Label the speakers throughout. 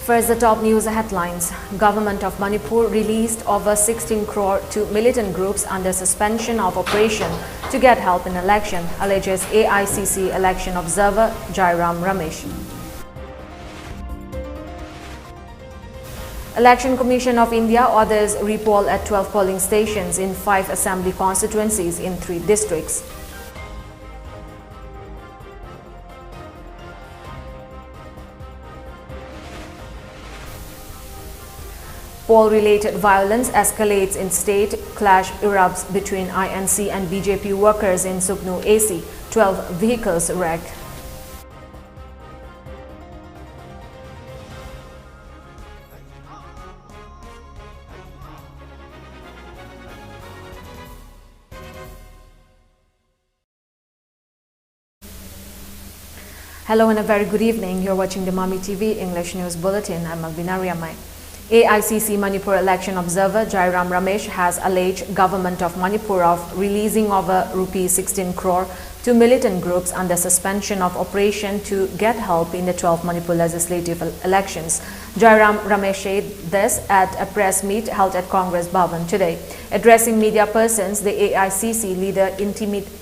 Speaker 1: First, the top news headlines. Government of Manipur released over 16 crore to militant groups under suspension of operation to get help in election, alleges AICC election observer Jairam Ramesh. Election Commission of India orders repoll at 12 polling stations in 5 assembly constituencies in 3 districts. Poll-related violence escalates in state, clash erupts between INC and BJP workers in Suknu AC, 12 vehicles wrecked. Hello and a very good evening. You're watching the Mami TV English News Bulletin. I'm ALBINA RIAMEI. AICC Manipur election observer Jairam Ramesh has alleged government of Manipur of releasing over Rs 16 crore to militant groups under suspension of operation to get help in the 12 Manipur legislative elections. Jairam Ramesh said this at a press meet held at Congress Bhavan today. Addressing media persons, the AICC leader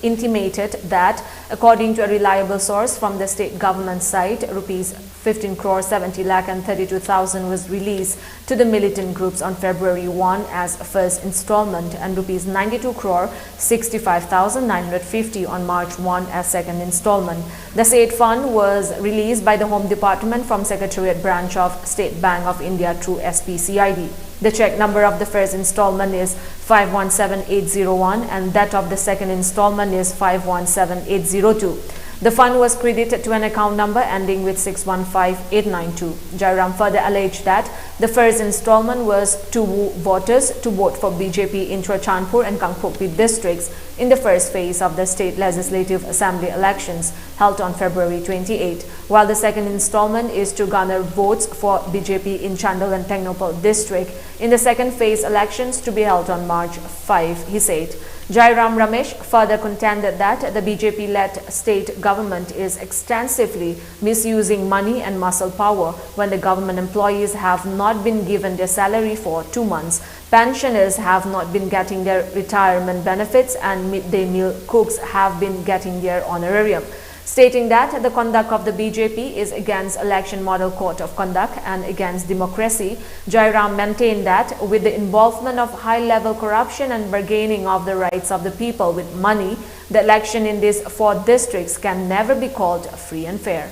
Speaker 1: intimated that, according to a reliable source from the state government side, Rs 15 crore 70 lakh and 32,000 was released to the militant groups on February 1 as first installment and Rs 92 crore 65,950 on March 1 as second installment. The said fund was released by the Home Department from Secretariat Branch of State Bank of India through SPCID. The check number of the first installment is 517801 and that of the second installment is 517802. The fund was credited to an account number ending with 615892. Jairam further alleged that the first installment was to woo voters to vote for BJP in Churachandpur and Kangpokpi districts in the first phase of the state legislative assembly elections held on February 28, while the second installment is to garner votes for BJP in Chandel and Technopal district in the second phase elections to be held on March 5, he said. Jairam Ramesh further contended that the BJP-led state government is extensively misusing money and muscle power when the government employees have not been given their salary for 2 months. Pensioners have not been getting their retirement benefits and midday meal cooks have been getting their honorarium. Stating that the conduct of the BJP is against election model code of conduct and against democracy, Jairam maintained that with the involvement of high-level corruption and bargaining of the rights of the people with money, the election in these 4 districts can never be called free and fair.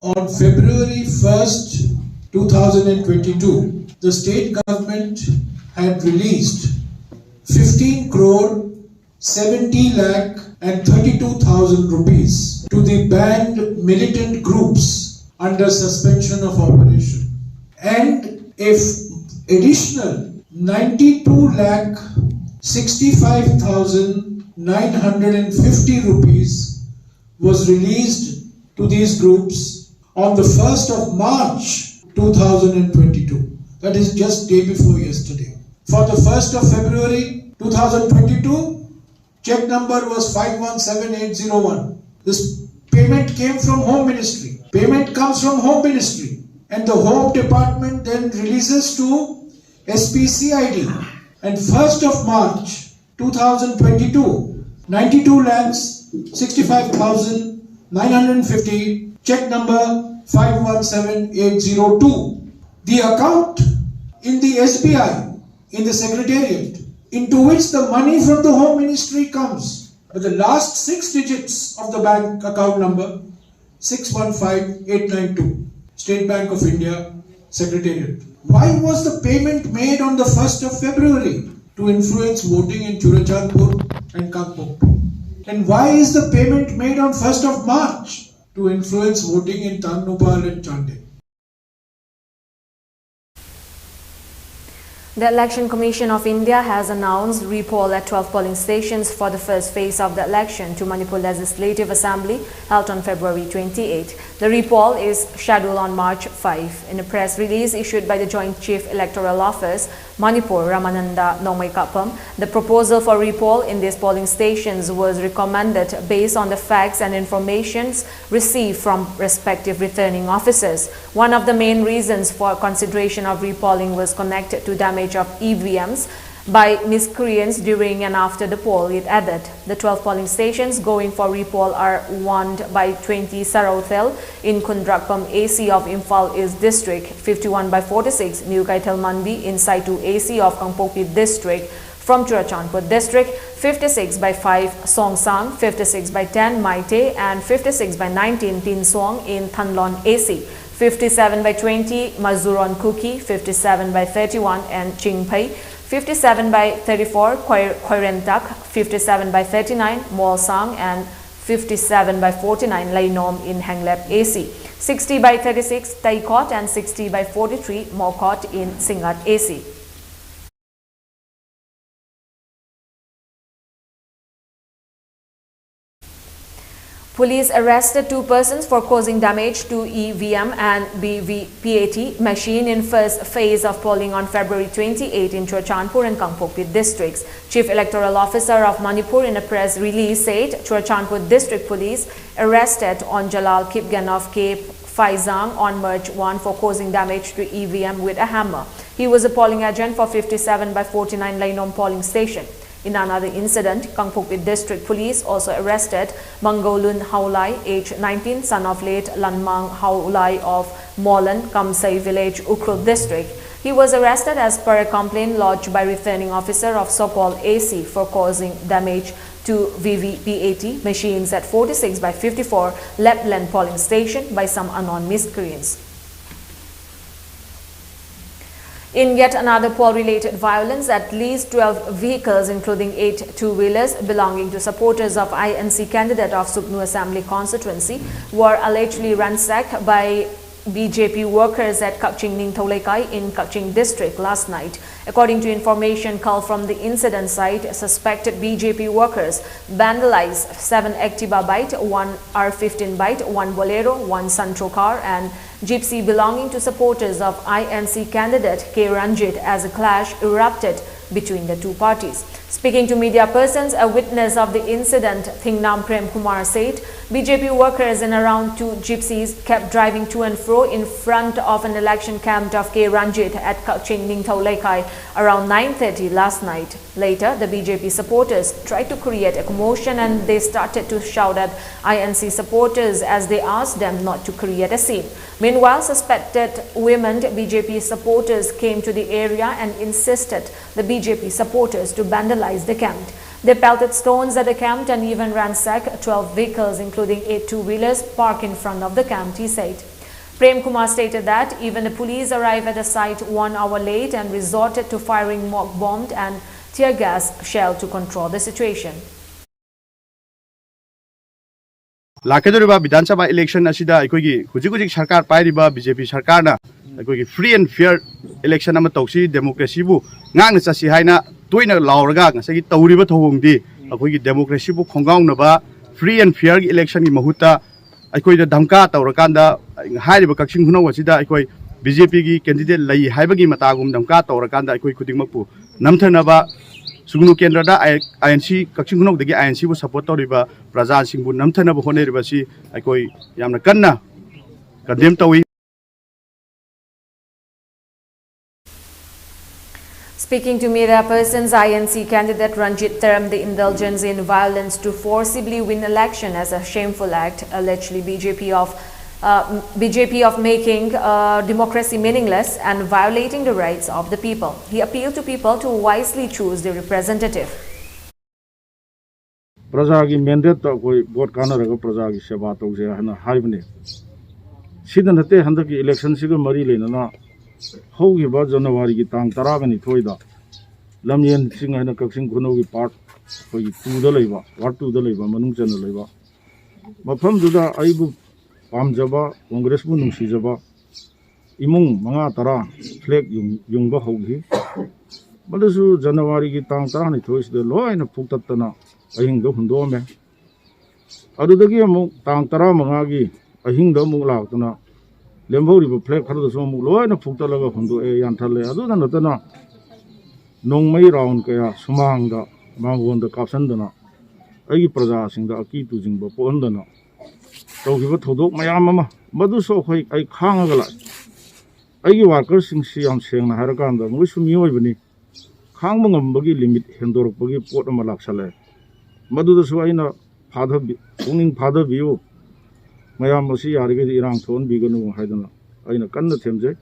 Speaker 2: On February 1st, 2022, the state government had released 15 crore 70 lakh and 32,000 rupees to the banned militant groups under suspension of operation, and if additional 92 lakh 65,950 rupees was released to these groups on the 1st of March 2022. That is just day before yesterday. For the 1st of February 2022, check number was 517801. This payment came from Home Ministry. Payment comes from Home Ministry and the Home Department then releases to SPCID. And 1st of March 2022, 92 lakhs 65,950, check number 517802. The account in the SBI, in the Secretariat, into which the money from the Home Ministry comes, but the last 6 digits of the bank account number 615892, State Bank of India, Secretariat. Why was the payment made on the 1st of February? To influence voting in Churachandpur and Kangpokpi. And why is the payment made on 1st of March? To influence voting in Technopal and Chandel.
Speaker 1: The Election Commission of India has announced repoll at 12 polling stations for the first phase of the election to Manipur Legislative Assembly held on February 28. The repoll is scheduled on March 5. In a press release issued by the Joint Chief Electoral Office, Manipur Ramananda Nomaikapam, the proposal for repoll in these polling stations was recommended based on the facts and information received from respective returning officers. One of the main reasons for consideration of repolling was connected to damage of EVMs by miscreants during and after the poll, it added. The 12 polling stations going for repoll are 1 by 20 Sarauthel in Kundrakpam AC of Imphal East District, 51 by 46 New Kaital Manbi in Saitu AC of Kangpokpi District from Churachandpur District, 56 by 5 Songsang, 56 by 10 Maite and 56 by 19 Tin Song in Thanlon AC. 57 by 20 Mazuron Kuki, 57 by 31 and Chingpai, 57 by 34 Khoirentak, 57 by 39 Molsang and 57 by 49 Lainom in Hanglep AC, 60 by 36 Taikot and 60 by 43 Mokot in Singat AC. Police arrested 2 persons for causing damage to EVM and BVPAT machine in first phase of polling on February 28 in Churachandpur and Kangpokpi districts. Chief Electoral Officer of Manipur in a press release said Churachandpur District Police arrested on Jalal Kipgan of Cape Faizang on March 1 for causing damage to EVM with a hammer. He was a polling agent for 57 by 49 Lainom polling station. In another incident, Kangpokpi District Police also arrested Mangolun Haulai, age 19, son of late Lanmang Haulai of Molan, Kamsai Village, Ukrul District. He was arrested as per a complaint lodged by returning officer of so-called AC for causing damage to VVPAT machines at 46 by 54 Lepland polling station by some unknown miscreants. In yet another poll-related violence, at least 12 vehicles, including 8 two-wheelers belonging to supporters of INC candidate of Suknu Assembly constituency, were allegedly ransacked by BJP workers at Kakching Ningtholaikai in Kakching district last night. According to information culled from the incident site, suspected BJP workers vandalized 7 Activa bike, 1 R15 bike, 1 Bolero, 1 Santro car and gypsy belonging to supporters of INC candidate K. Ranjit as a clash erupted between the two parties. Speaking to media persons, a witness of the incident, Thingnam Prem Kumar, said BJP workers and around 2 gypsies kept driving to and fro in front of an election camp of K. Ranjit at Kakching Ningtholaikai around 9:30 last night. Later, the BJP supporters tried to create a commotion and they started to shout at INC supporters as they asked them not to create a scene. Meanwhile, suspected women BJP supporters came to the area and insisted the BJP supporters to vandalize the camp. They pelted stones at the camp and even ransacked 12 vehicles, including 8 two-wheelers parked in front of the camp, he said. Prem Kumar stated that even the police arrived at the site 1 hour late and resorted to firing mock bombs and tear gas shell to control the situation.
Speaker 3: लाखेदोरिबा विधानसभा election असिदा अखोगी हुजिक सरकार पाइरिबा BJP सरकारना अखोगी free and fair election अमा तौसी डेमोक्रेसीबु ngang chasi haina toina lauraga ngasagi tawriba thawongdi akhoi democracy bu khongaunaba free and fair election gi mahuta akhoi da dhamka tawrakanda hairiba kakching hunaw asida akhoi BJP gi candidate lai haibagi matagum dhamka tawrakanda akhoi khudingmakpu namthanaba sugnu kendra da INC kakching hunaw dagi INC bu support tawriba praja singbu namthanaba honeriba si akhoi yamna kanna condemn tawi.
Speaker 1: Speaking to media persons, INC candidate Ranjit termed the indulgence in violence to forcibly win election as a shameful act, allegedly BJP of making democracy meaningless and violating the rights of the people. He appealed to people to wisely choose their representative.
Speaker 4: Prajagi mandate to koi vote kana raga prajagi seva tause hana haibne. Sidan hate handaki election siga mari lena na. Hogi ba January ki tang taragani thoida lamyen sing hana kakching guno ki part koi tu da leiba what tu da leiba manung chana leiba mafam duda aibu pamjaba congress bu nungsi jaba imung manga tara flag yung ba hogi Madasu January ki tang tarani thois de lo ina phuktatana ahing do hundo me adudagi amu tang tara manga gi ahing do mu lautana lembo ri flag khar do so mu lo ina phuktalaga hundo e yan thale adu na natana nongmai round kaya sumang da mangon da kapsan dana agi praja sing da aki tu jing ba pon dana to gi ba thodok mayam ama madu so khoi ai khang ga la agi workers sing si am seng na har kan da mu su mi oi bani khang mangam bagi limit hendor bagi pot ama laksale madu da su aina father unging father view mayam masi yari ge irang thon bi ganu haidana aina kan themje.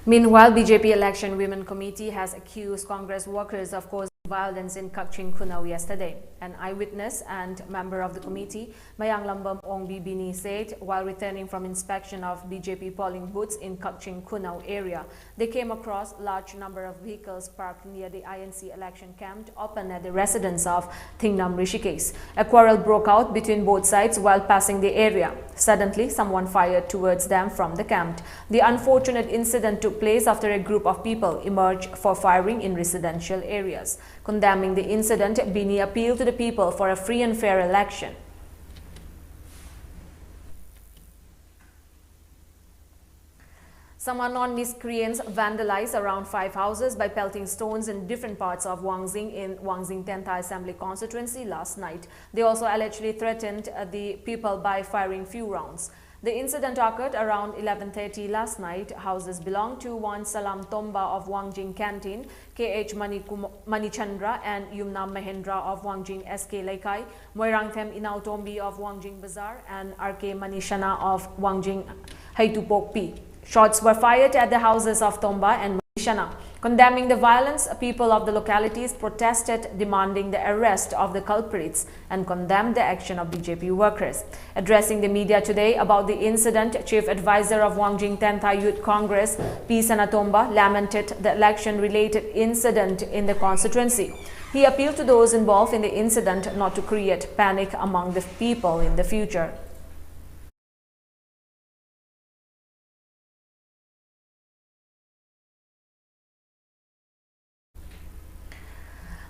Speaker 1: Meanwhile, BJP Election Women Committee has accused Congress workers of causing violence in Kakchin Kunau yesterday. An eyewitness and member of the committee, Mayang Lambam Ongbi Bini, said while returning from inspection of BJP polling booths in Kakchin Kunau area, they came across large number of vehicles parked near the INC election camp open at the residence of Thingnam Rishikesh. A quarrel broke out between both sides while passing the area. Suddenly, someone fired towards them from the camp. The unfortunate incident took place after a group of people emerged for firing in residential areas. Condemning the incident, Bini appealed to the people for a free and fair election. Some unknown miscreants vandalized around 5 houses by pelting stones in different parts of Wangxing in Wangxing 10th Assembly constituency last night. They also allegedly threatened the people by firing few rounds. The incident occurred around 11:30 last night. Houses belong to one Salam Tomba of Wangjing Canteen, KH Manichandra and Yumnam Mahendra of Wangjing SK Laikai, Moirangthem Inau Tombi of Wangjing Bazaar and RK Manishana of Wangjing Haitupok P. Shots were fired at the houses of Tomba and Manishana. Condemning the violence, people of the localities protested, demanding the arrest of the culprits and condemned the action of BJP workers. Addressing the media today about the incident, Chief Advisor of Wangjing 10th Youth Congress, P. Sanatomba, lamented the election-related incident in the constituency. He appealed to those involved in the incident not to create panic among the people in the future.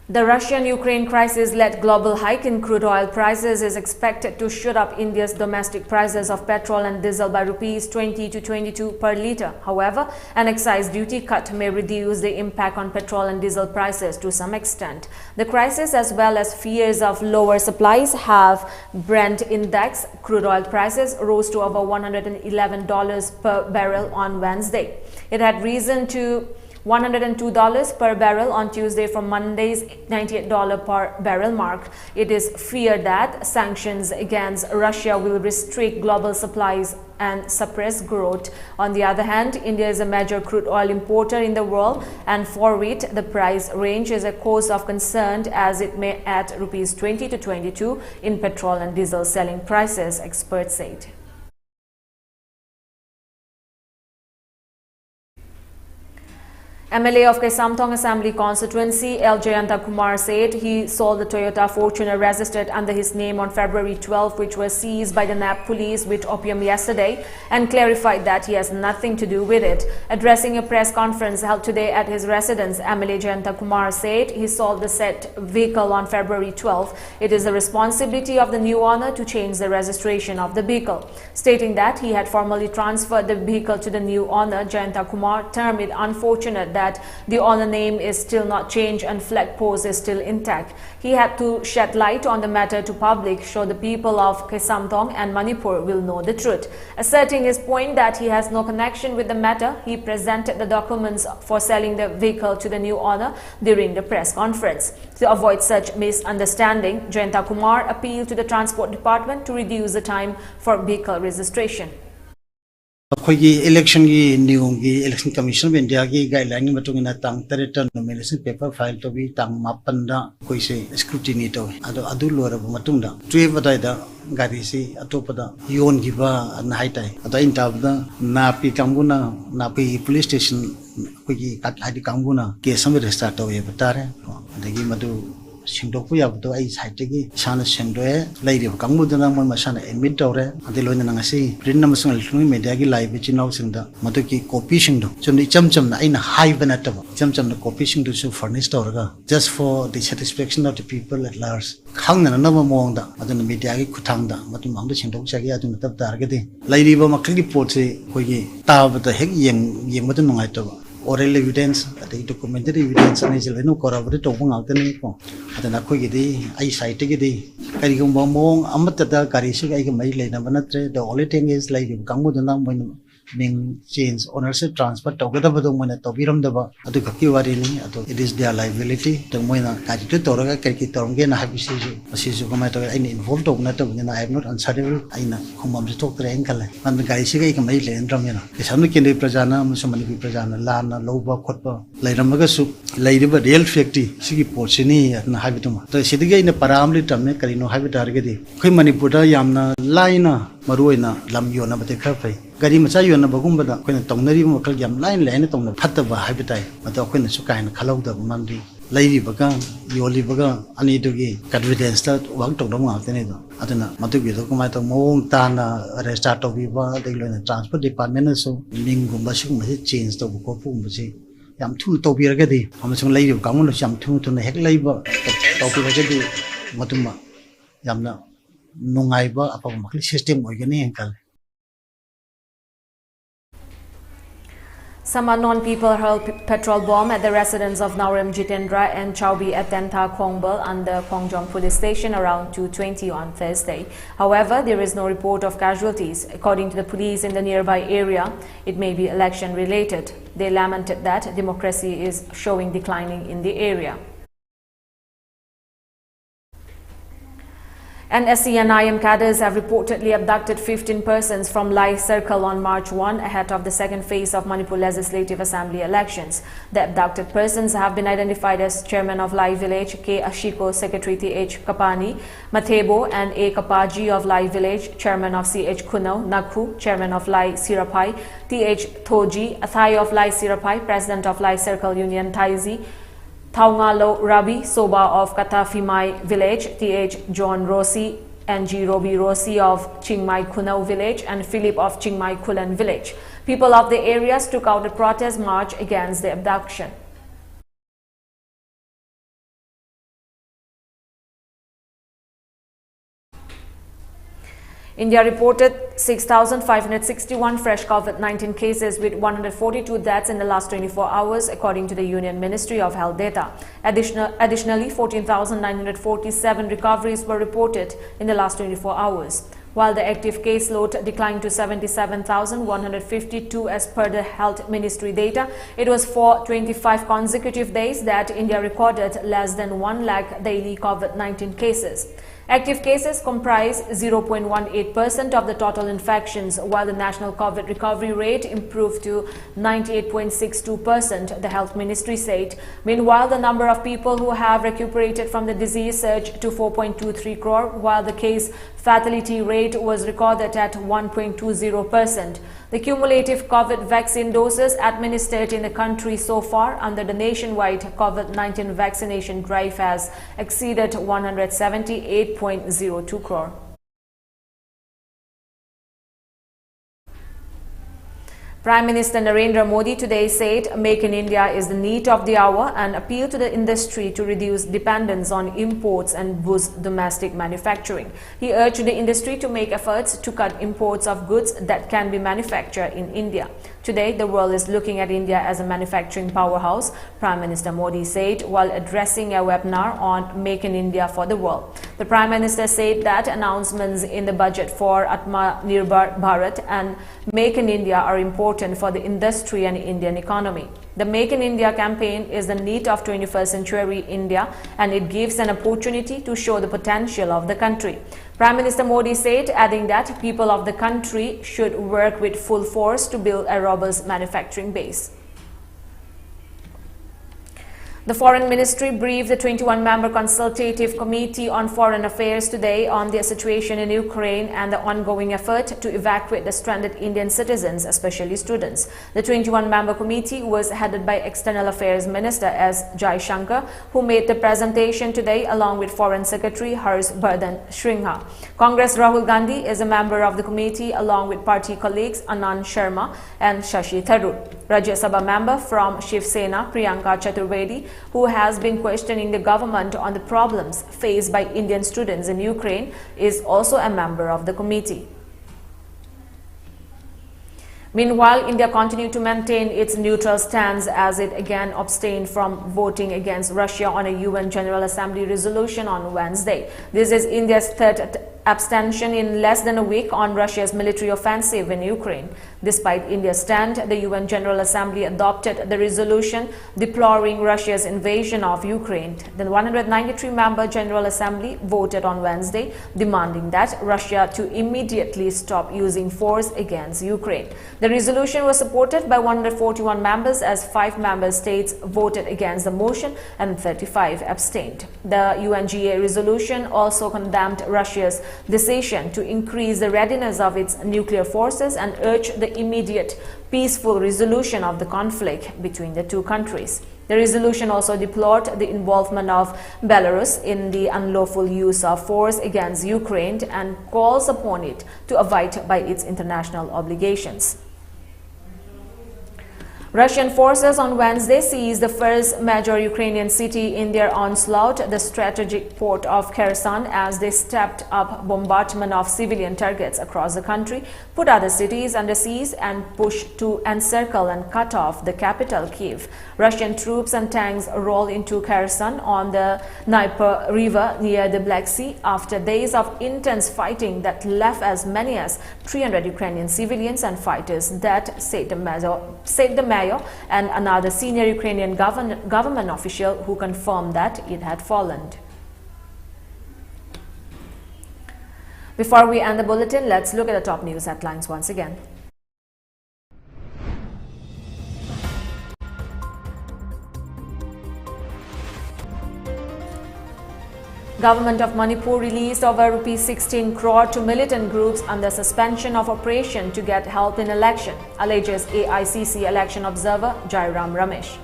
Speaker 1: The Russian-Ukraine crisis-led global hike in crude oil prices is expected to shoot up India's domestic prices of petrol and diesel by rupees 20 to 22 per litre. However, an excise duty cut may reduce the impact on petrol and diesel prices to some extent. The crisis, as well as fears of lower supplies, have Brent index crude oil prices rose to over $111 per barrel on Wednesday. It had risen to $102 per barrel on Tuesday from Monday's $98 per barrel mark. It is feared that sanctions against Russia will restrict global supplies and suppress growth. On the other hand, India is a major crude oil importer in the world, and for it, the price range is a cause of concern as it may add rupees 20 to 22 in petrol and diesel selling prices, experts said. MLA of Kaisamthong Assembly constituency, L. Jayanta Kumar, said he sold the Toyota Fortuner registered under his name on February 12, which was seized by the NAP police with opium yesterday, and clarified that he has nothing to do with it. Addressing a press conference held today at his residence, MLA Jayanta Kumar said he sold the said vehicle on February 12. It is the responsibility of the new owner to change the registration of the vehicle. Stating that he had formally transferred the vehicle to the new owner, Jayanta Kumar termed it unfortunate that the owner name is still not changed and flag post is still intact. He had to shed light on the matter to public, so the people of Kaisamthong and Manipur will know the truth. Asserting his point that he has no connection with the matter, he presented the documents for selling the vehicle to the new owner during the press conference. To avoid such misunderstanding, Jayanta Kumar appealed to the Transport Department to reduce the time for vehicle registration.
Speaker 5: Election election commission of India guideline matungina tang territory nomination paper file to be tang mapanda scrutiny to adu lora matunda tuevada garisi atopada yon giba naitai ado intabda napi kambuna napi police station kogi hadi kambuna case register to batare adagi madu singdokpu yabdo ai site gi sana singdoe lairi kangmu dana mo masana admit tawre ade loina nangasi print namasung electronic media gi live chinau singda maduki copy singdo chuni chamcham na aina high banataba chamcham na copy singdo su furnish tawraga just for the satisfaction of the people at large khangna na mongda aduna media gi kuthangda matum amda singdok chagi aduna tab targedi lairi ba makli report se koigi tabada hek yeng madu nungai taba oral evidence ati documentary evidence ani jeleno corroborate to bang altani ko adana ko gidi ai site gidi kari gum mong amata da kari su ai mai le na banatre the only thing is like kangmu dana moin ming change ownership transfer to gada badu moina to biram da ba adu khaki wari ni adu it is their liability to moina kari to toraga kari torge na habisi ju asi ju ko mai to ai involved to na to na I am not answerable ai na khumam ju tok train kala man kari su ai mai le ndram yana samne kende prajana musumani bi prajana lana loba khotba lairamaga su lairiba real fact sigi porchini na habituma to sidige ina paramli tamme karino habit argedi khoi manipur da yamna laina maruina lam yona bate khafai gari macha yona bagumba koina tongnari mokal yam line line tongna phattaba habitai mato koina su kaina khalauda mandi lairi baga yoli baga ani dogi confidence ta wang tong dong ngate ne do aduna matu gi do kuma to mong ta na restart to bi ba de loina transport department so mingum ba sing ma change to ko pu ma si yam thu to bi ra ga di amasung lairi ka mun yam thu to na hek lai ba to bi ra ga di matuma yamna nungai ba apa makli system oigani enkal.
Speaker 1: Some unknown people hurled petrol bomb at the residence of Naurem Jitendra and Chaubi at Tentha Khongbal under Khongjong police station around 2:20 on Thursday. However, there is no report of casualties. According to the police in the nearby area, it may be election related. They lamented that democracy is showing declining in the area. NSC and IM cadres have reportedly abducted 15 persons from Lai Circle on March 1 ahead of the second phase of Manipur Legislative Assembly elections. The abducted persons have been identified as Chairman of Lai Village K. Ashiko, Secretary T.H. Kapani, Mathebo, and A. Kapaji of Lai Village, Chairman of C.H. Kunau, Nakhu, Chairman of Lai Sirapai, T.H. Thoji, Athai of Lai Sirapai, President of Lai Circle Union Taizi, Thaungalo Rabi, Soba of Katafimai Village, T.H. John Rossi, N.G. Robi Rossi of Chingmai Kunau Village, and Philip of Chingmai Kulan Village. People of the areas took out a protest march against the abduction. India reported 6,561 fresh COVID-19 cases with 142 deaths in the last 24 hours, according to the Union Ministry of Health data. Additionally, 14,947 recoveries were reported in the last 24 hours. While the active case load declined to 77,152 as per the Health Ministry data, it was for 25 consecutive days that India recorded less than 1 lakh daily COVID-19 cases. Active cases comprise 0.18% of the total infections, while the national COVID recovery rate improved to 98.62%, the Health Ministry said. Meanwhile, the number of people who have recuperated from the disease surged to 4.23 crore, while the case fatality rate was recorded at 1.20%. The cumulative COVID vaccine doses administered in the country so far under the nationwide COVID-19 vaccination drive has exceeded 178.02 crore. Prime Minister Narendra Modi today said Make in India is the need of the hour and appealed to the industry to reduce dependence on imports and boost domestic manufacturing. He urged the industry to make efforts to cut imports of goods that can be manufactured in India. Today, the world is looking at India as a manufacturing powerhouse, Prime Minister Modi said while addressing a webinar on Make in India for the World. The Prime Minister said that announcements in the budget for Atmanirbhar Bharat and Make in India are important for the industry and Indian economy. The Make in India campaign is the need of 21st century India, and it gives an opportunity to show the potential of the country. Prime Minister Modi said, adding that people of the country should work with full force to build a robust manufacturing base. The Foreign Ministry briefed the 21-member Consultative Committee on Foreign Affairs today on the situation in Ukraine and the ongoing effort to evacuate the stranded Indian citizens, especially students. The 21-member committee was headed by External Affairs Minister S. Jaishankar, who made the presentation today along with Foreign Secretary Hars Bardhan Shringha. Congress Rahul Gandhi is a member of the committee along with party colleagues Anand Sharma and Shashi Tharoor. Rajya Sabha member from Shiv Sena Priyanka Chaturvedi, who has been questioning the government on the problems faced by Indian students in Ukraine, is also a member of the committee. Meanwhile, India continued to maintain its neutral stance as it again abstained from voting against Russia on a UN General Assembly resolution on Wednesday. This is India's third abstention in less than a week on Russia's military offensive in Ukraine. Despite India's stand, the UN General Assembly adopted the resolution deploring Russia's invasion of Ukraine. The 193-member General Assembly voted on Wednesday, demanding that Russia to immediately stop using force against Ukraine. The resolution was supported by 141 members as 5 member states voted against the motion and 35 abstained. The UNGA resolution also condemned Russia's decision to increase the readiness of its nuclear forces and urged the immediate peaceful resolution of the conflict between the two countries. The resolution also deplored the involvement of Belarus in the unlawful use of force against Ukraine and calls upon it to abide by its international obligations. Russian forces on Wednesday seized the first major Ukrainian city in their onslaught, the strategic port of Kherson, as they stepped up bombardment of civilian targets across the country, put other cities under siege and pushed to encircle and cut off the capital, Kyiv. Russian troops and tanks rolled into Kherson on the Dnieper River near the Black Sea after days of intense fighting that left as many as 300 Ukrainian civilians and fighters dead, said the mayor and another senior Ukrainian government official who confirmed that it had fallen. Before we end the bulletin, let's look at the top news headlines once again. Government of Manipur released over ₹16 crore to militant groups under suspension of operation to get help in election, alleges AICC election observer Jairam Ramesh.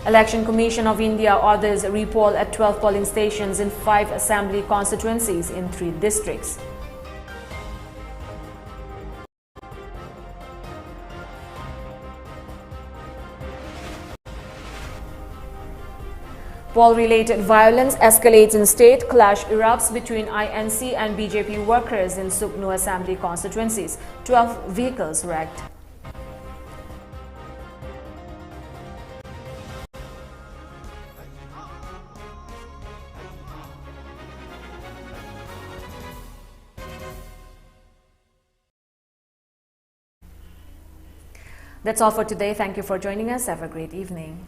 Speaker 1: Election Commission of India orders repoll at 12 polling stations in 5 assembly constituencies in 3 districts. Poll-related violence escalates in state, clash erupts between INC and BJP workers in Suknu assembly constituencies. 12 vehicles wrecked. That's all for today. Thank you for joining us. Have a great evening.